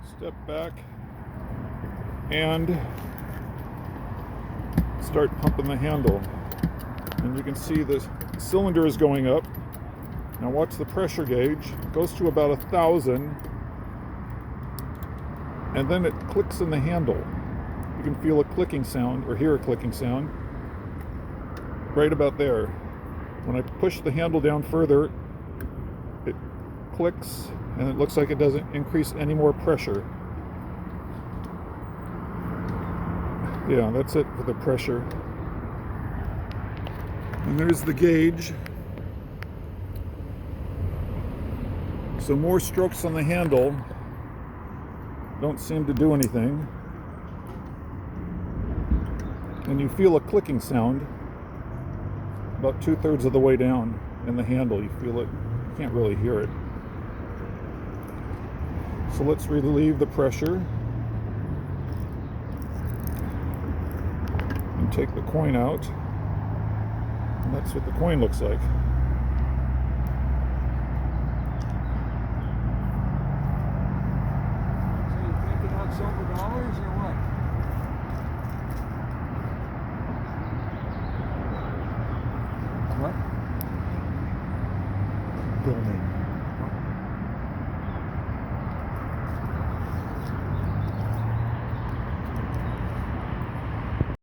Step back and start pumping the handle. And you can see the cylinder is going up. Now watch the pressure gauge. It goes to about 1,000, and then it clicks in the handle. You can feel a clicking sound, or hear a clicking sound, right about there. When I push the handle down further, it clicks, and it looks like it doesn't increase any more pressure. Yeah, that's it for the pressure. And there's the gauge. So more strokes on the handle don't seem to do anything. And you feel a clicking sound about 2/3 of the way down in the handle. You feel it. You can't really hear it. So let's relieve the pressure and take the coin out. And that's what the coin looks like. So you're thinking out silver dollars or what? What? Building.